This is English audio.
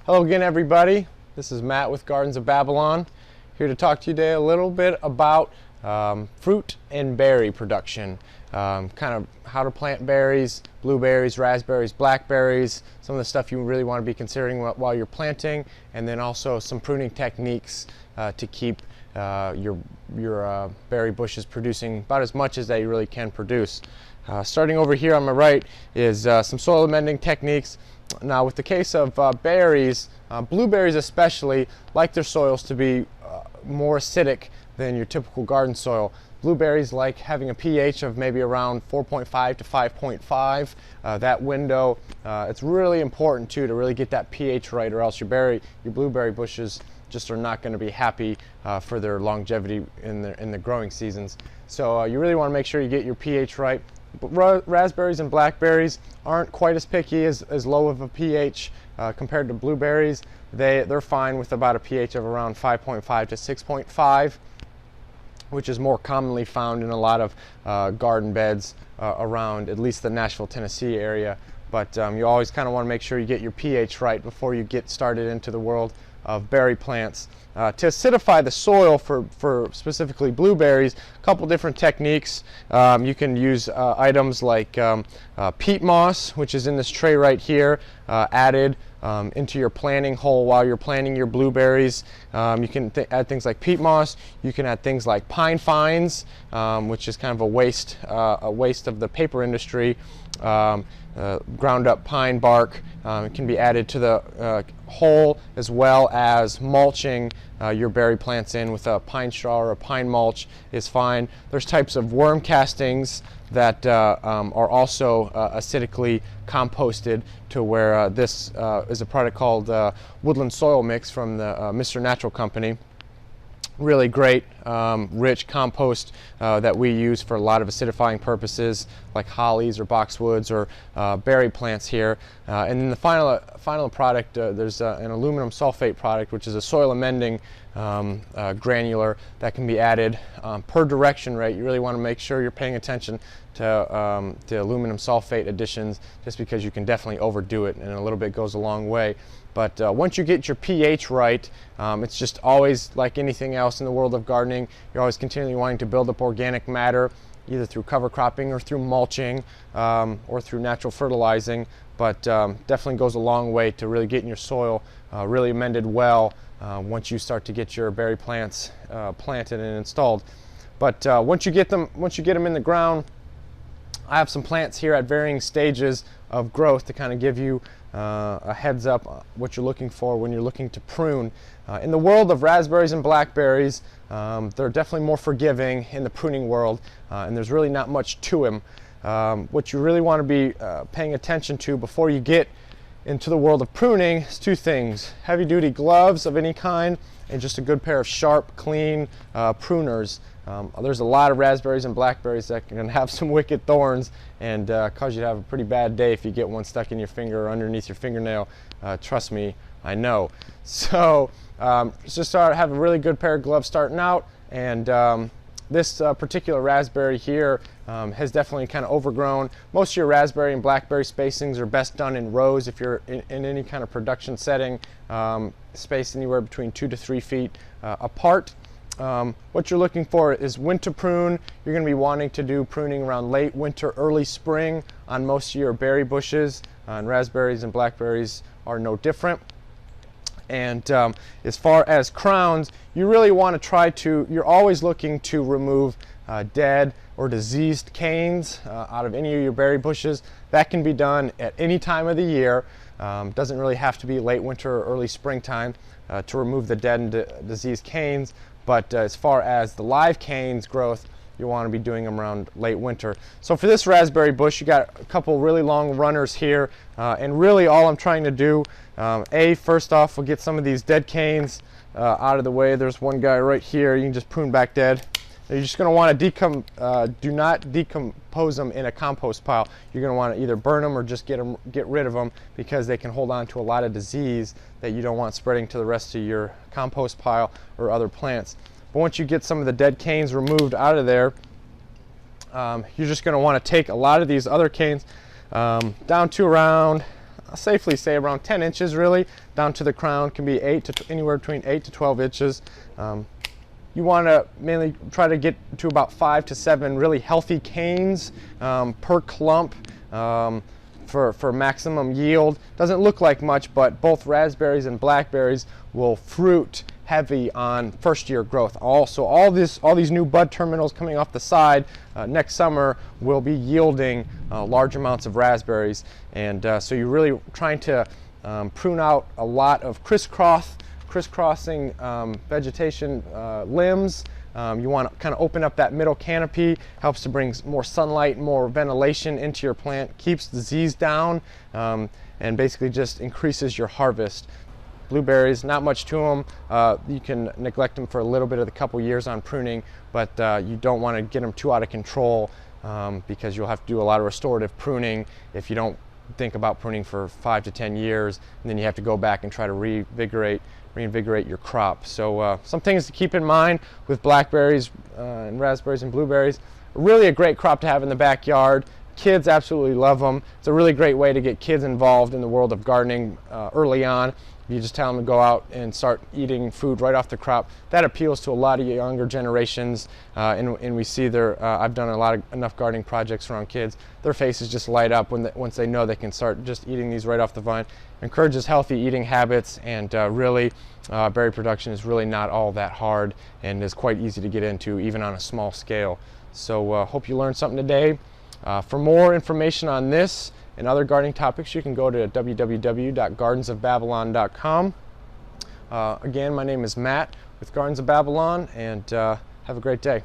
Hello again, everybody. This is Matt with Gardens of Babylon, here to talk to you today a little bit about fruit and berry production. Kind of how to plant berries, blueberries, raspberries, blackberries, some of the stuff you really want to be considering while you're planting, and then also some pruning techniques to keep your berry bushes producing about as much as they really can produce. Starting over here on my right is some soil amending techniques. Now, with the case of berries, blueberries especially, like their soils to be more acidic than your typical garden soil. Blueberries like having a pH of maybe around 4.5 to 5.5. That window, it's really important too to really get that pH right, or else your blueberry bushes just are not going to be happy for their longevity in the growing seasons. So you really want to make sure you get your pH right. But raspberries and blackberries aren't quite as picky as low of a pH compared to blueberries. They're fine with about a pH of around 5.5 to 6.5, which is more commonly found in a lot of garden beds around at least the Nashville, Tennessee area. But you always kind of want to make sure you get your pH right before you get started into the world of berry plants. To acidify the soil for specifically blueberries, a couple different techniques. You can use items like peat moss, which is in this tray right here, added into your planting hole while you're planting your blueberries. You can add things like peat moss. You can add things like pine fines, which is kind of a waste of the paper industry. Ground up pine bark can be added to the hole, as well as mulching your berry plants in with a pine straw or a pine mulch is fine. There's types of worm castings that are also acidically composted to where this is a product called Woodland Soil Mix from the Mr. Natural Company. Really great, rich compost that we use for a lot of acidifying purposes, like hollies or boxwoods or berry plants here. And then the final product, there's an aluminum sulfate product, which is a soil amending granular that can be added per direction rate. You really want to make sure you're paying attention to aluminum sulfate additions, just because you can definitely overdo it, and a little bit goes a long way. But once you get your pH right, it's just always like anything else in the world of gardening. You're always continually wanting to build up organic matter, either through cover cropping or through mulching or through natural fertilizing. But definitely goes a long way to really getting your soil really amended well once you start to get your berry plants planted and installed. But once you get them in the ground, I have some plants here at varying stages of growth to kind of give you a heads up what you're looking for when you're looking to prune. In the world of raspberries and blackberries, they're definitely more forgiving in the pruning world, and there's really not much to them. What you really want to be paying attention to before you get into the world of pruning is two things: heavy duty gloves of any kind, and just a good pair of sharp, clean pruners. There's a lot of raspberries and blackberries that can have some wicked thorns and cause you to have a pretty bad day if you get one stuck in your finger or underneath your fingernail. Trust me, I know. So just have a really good pair of gloves starting out. And this particular raspberry here has definitely kind of overgrown. Most of your raspberry and blackberry spacings are best done in rows if you're in any kind of production setting, spaced anywhere between 2 to 3 feet apart. What you're looking for is when to prune. You're going to be wanting to do pruning around late winter, early spring on most of your berry bushes, and raspberries and blackberries are no different. And as far as crowns, you really want to you're always looking to remove dead or diseased canes out of any of your berry bushes. That can be done at any time of the year. Doesn't really have to be late winter or early springtime to remove the dead and diseased canes. But as far as the live canes growth, you want to be doing them around late winter. So for this raspberry bush, you got a couple really long runners here, and really all I'm trying to do, first off, we'll get some of these dead canes out of the way. There's one guy right here. You can just prune back dead. You're just going to want to do not decompose them in a compost pile. You're going to want to either burn them or just get rid of them, because they can hold on to a lot of disease that you don't want spreading to the rest of your compost pile or other plants. But once you get some of the dead canes removed out of there, you're just going to want to take a lot of these other canes down to around I'll safely say around 10 inches really, down to the crown. Can be anywhere between 8 to 12 inches. You want to mainly try to get to about 5 to 7 really healthy canes per clump for maximum yield. Doesn't look like much, but both raspberries and blackberries will fruit heavy on first year growth. Also, all these new bud terminals coming off the side next summer will be yielding large amounts of raspberries, and so you're really trying to prune out a lot of crisscrossing vegetation limbs. You want to kind of open up that middle canopy, helps to bring more sunlight, more ventilation into your plant, keeps disease down, and basically just increases your harvest. Blueberries, not much to them. You can neglect them for a little bit of the couple years on pruning, but you don't want to get them too out of control because you'll have to do a lot of restorative pruning if you don't think about pruning for 5 to 10 years, and then you have to go back and try to reinvigorate your crop. So some things to keep in mind with blackberries and raspberries and blueberries. Really a great crop to have in the backyard. Kids absolutely love them. It's a really great way to get kids involved in the world of gardening early on. You just tell them to go out and start eating food right off the crop. That appeals to a lot of younger generations, and we see I've done enough gardening projects around kids. Their faces just light up once they know they can start just eating these right off the vine. Encourages healthy eating habits, and really berry production is really not all that hard and is quite easy to get into even on a small scale. So hope you learned something today. For more information on this and other gardening topics, you can go to www.gardensofbabylon.com. Again, my name is Matt with Gardens of Babylon, and have a great day.